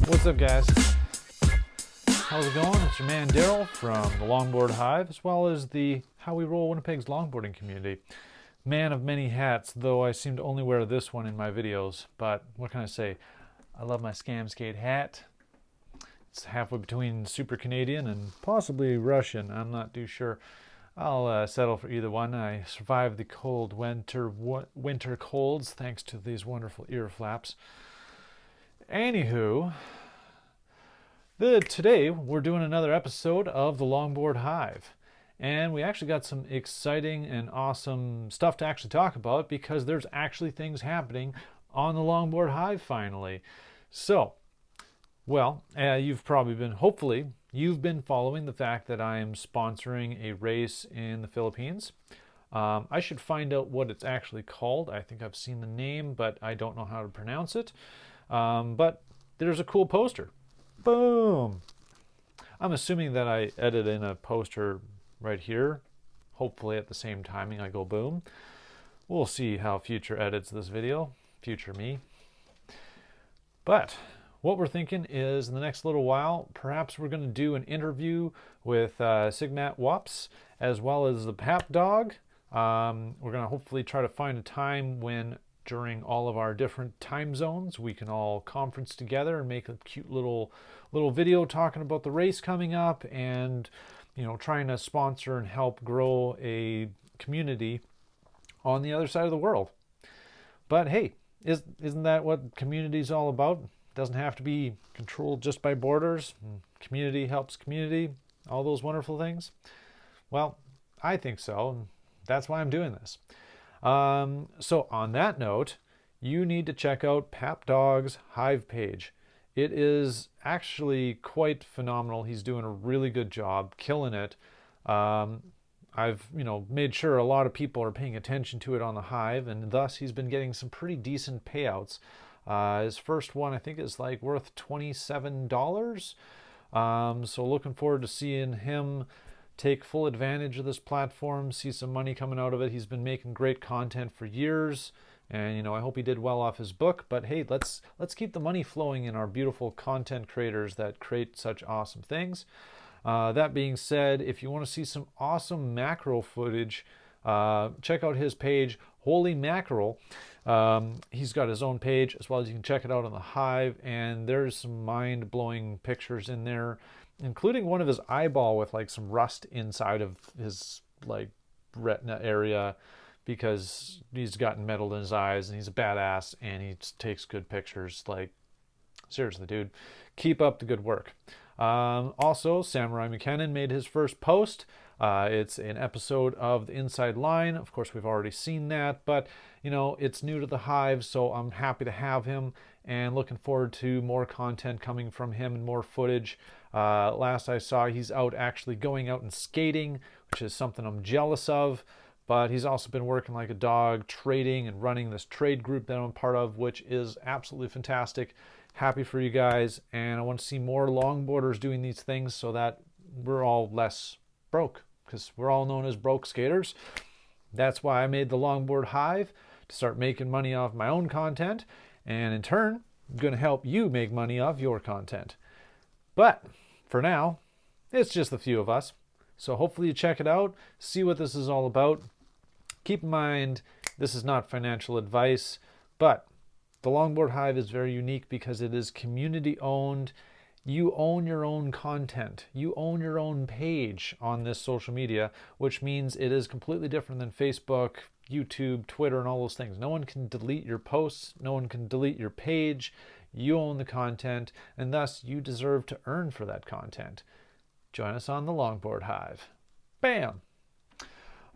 What's up, guys? How's it going? It's your man Daryl from the Longboard Hive, as well as the How We Roll Winnipeg's longboarding community. Man of many hats, though I seem to only wear this one in my videos. But what can I say? I love my Scam Skate hat. It's halfway between super Canadian and possibly Russian. I'm not too sure. I'll settle for either one. I survived the cold winter colds thanks to these wonderful ear flaps. Anywho, today we're doing another episode of the Longboard Hive, and we actually got some exciting and awesome stuff to actually talk about because there's actually things happening on the Longboard Hive finally. So, hopefully you've been following the fact that I am sponsoring a race in the Philippines. I should find out what it's actually called. I think I've seen the name, but I don't know how to pronounce it. But there's a cool poster. Boom! I'm assuming that I edit in a poster right here. Hopefully at the same timing I go boom. We'll see how future edits this video. Future me. But what we're thinking is in the next little while, perhaps we're going to do an interview with Signat Wops as well as the Pap Dog. We're going to hopefully try to find a time when during all of our different time zones we can all conference together and make a cute little video talking about the race coming up and, you know, trying to sponsor and help grow a community on the other side of the world. But hey, isn't that what community is all about? It doesn't have to be controlled just by borders. Community helps community, all those wonderful things. Well, I think so, and that's why I'm doing this. So on that note, you need to check out Pap Dog's Hive page. It is actually quite phenomenal. He's doing a really good job, killing it. I've made sure a lot of people are paying attention to it on the Hive, and thus he's been getting some pretty decent payouts. His first one I think is like worth $27. So looking forward to seeing him take full advantage of this platform, see some money coming out of it. He's been making great content for years, and I hope he did well off his book. But hey, let's keep the money flowing in our beautiful content creators that create such awesome things. That being said, if you want to see some awesome macro footage, check out his page, Holy Mackerel. He's got his own page, as well as you can check it out on the Hive, and there's some mind-blowing pictures in there, including one of his eyeball with like some rust inside of his like retina area because he's gotten metal in his eyes, and he's a badass and he takes good pictures. Like, seriously, dude, keep up the good work. Also, Samurai McKinnon made his first post. It's an episode of the Inside Line. Of course, we've already seen that, but it's new to the Hive, so I'm happy to have him and looking forward to more content coming from him and more footage. Last I saw, he's actually going out and skating, which is something I'm jealous of. But he's also been working like a dog, trading and running this trade group that I'm part of, which is absolutely fantastic. Happy for you guys, and I want to see more longboarders doing these things so that we're all less broke, because we're all known as broke skaters. That's why I made the Longboard Hive, to start making money off my own content, and in turn, I'm going to help you make money off your content. But for now, it's just a few of us. So hopefully you check it out, see what this is all about. Keep in mind, this is not financial advice, but the Longboard Hive is very unique because it is community owned. You own your own content. You own your own page on this social media, which means it is completely different than Facebook, YouTube, Twitter, and all those things. No one can delete your posts. No one can delete your page. You own the content, and thus you deserve to earn for that content. Join us on the Longboard Hive. Bam!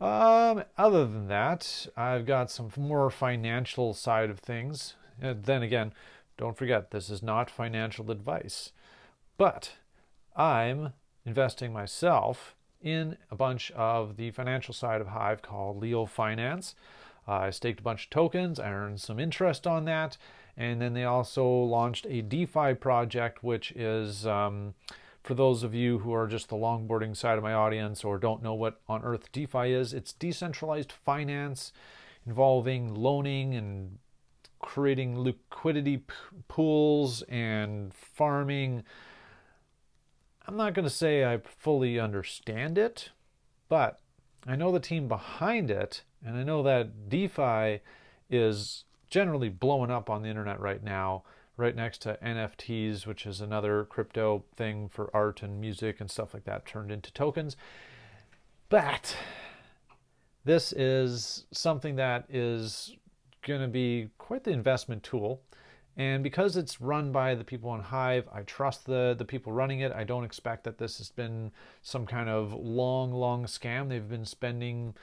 Other than that, I've got some more financial side of things. Then again, don't forget, this is not financial advice. But I'm investing myself in a bunch of the financial side of Hive called Leo Finance. I staked a bunch of tokens. I earned some interest on that. And then they also launched a DeFi project, which is, for those of you who are just the longboarding side of my audience or don't know what on earth DeFi is, it's decentralized finance involving loaning and creating liquidity pools and farming. I'm not going to say I fully understand it, but I know the team behind it, and I know that DeFi is generally blowing up on the internet right now, right next to NFTs, which is another crypto thing for art and music and stuff like that turned into tokens. But this is something that is going to be quite the investment tool. And because it's run by the people on Hive, I trust the people running it. I don't expect that this has been some kind of long scam. They've been spending,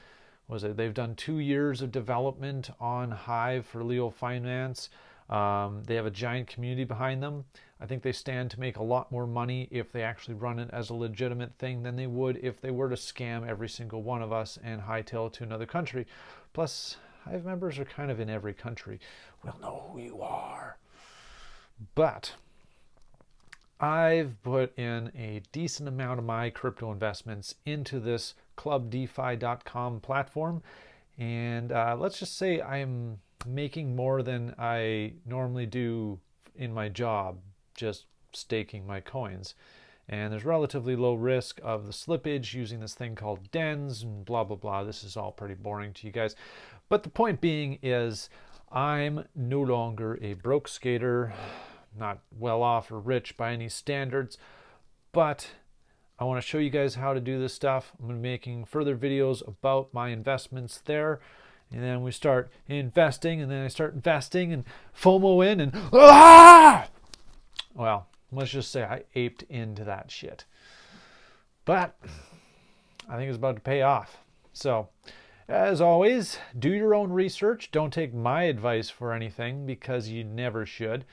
they've done 2 years of development on Hive for Leo Finance. They have a giant community behind them. I think they stand to make a lot more money if they actually run it as a legitimate thing than they would if they were to scam every single one of us and hightail it to another country. Plus, Hive members are kind of in every country. We'll know who you are. But I've put in a decent amount of my crypto investments into this clubdefi.com platform. And let's just say I'm making more than I normally do in my job, just staking my coins. And there's relatively low risk of the slippage using this thing called DENS and blah, blah, blah. This is all pretty boring to you guys. But the point being is I'm no longer a broke skater, not well off or rich by any standards, but I want to show you guys how to do this stuff. I'm going to be making further videos about my investments there. And then we start investing, and then I start investing and FOMO in, and well, let's just say I aped into that shit. But I think it's about to pay off. So, as always, do your own research. Don't take my advice for anything, because you never should.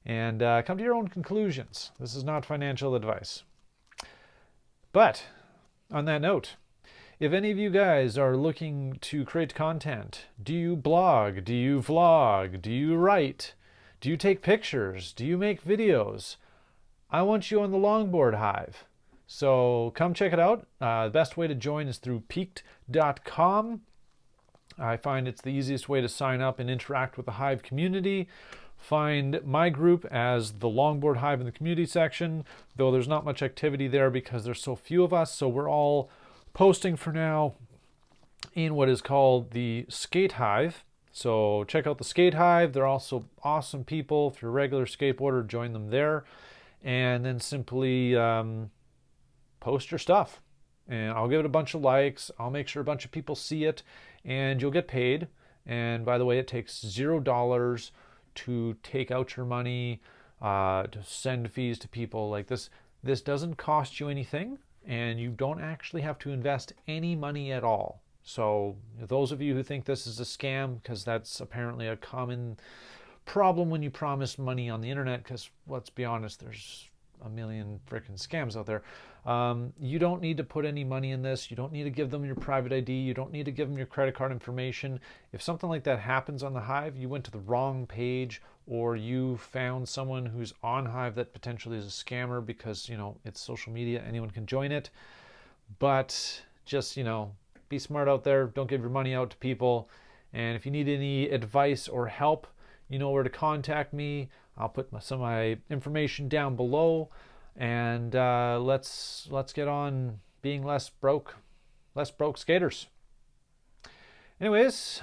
And come to your own conclusions. This is not financial advice. But on that note, if any of you guys are looking to create content, do you blog? Do you vlog? Do you write? Do you take pictures? Do you make videos? I want you on the Longboard Hive. So come check it out. The best way to join is through peaked.com. I find it's the easiest way to sign up and interact with the Hive community. Find my group as the Longboard Hive in the community section, though there's not much activity there because there's so few of us, so we're all posting for now in what is called the Skate Hive. So check out the Skate Hive. They're also awesome people. If you're a regular skateboarder, join them there. And then simply post your stuff. And I'll give it a bunch of likes. I'll make sure a bunch of people see it. And you'll get paid. And by the way, it takes $0 to take out your money, to send fees to people. Like this doesn't cost you anything. And you don't actually have to invest any money at all. So those of you who think this is a scam, because that's apparently a common problem when you promise money on the internet, because let's be honest, there's a million freaking scams out there. You don't need to put any money in this. You don't need to give them your private ID. You don't need to give them your credit card information. If something like that happens on the Hive, you went to the wrong page, or you found someone who's on Hive that potentially is a scammer, because, you know, it's social media. Anyone can join it. But just, you know, be smart out there. Don't give your money out to people. And if you need any advice or help, you know where to contact me. I'll put some of my information down below. And let's get on being less broke skaters. Anyways,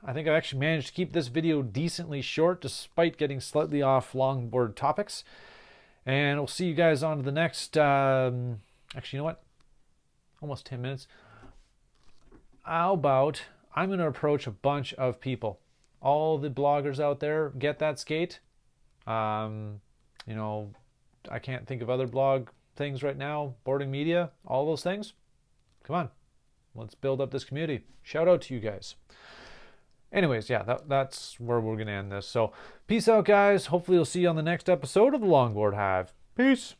I think I've actually managed to keep this video decently short despite getting slightly off longboard topics. And we'll see you guys on to the next, actually, you know what? Almost 10 minutes. How about I'm going to approach a bunch of people. All the bloggers out there, get that skate. You know, I can't think of other blog things right now. Boarding media, all those things. Come on. Let's build up this community. Shout out to you guys. Anyways, yeah, that's where we're going to end this. So peace out, guys. Hopefully you'll see you on the next episode of the Longboard Hive. Peace.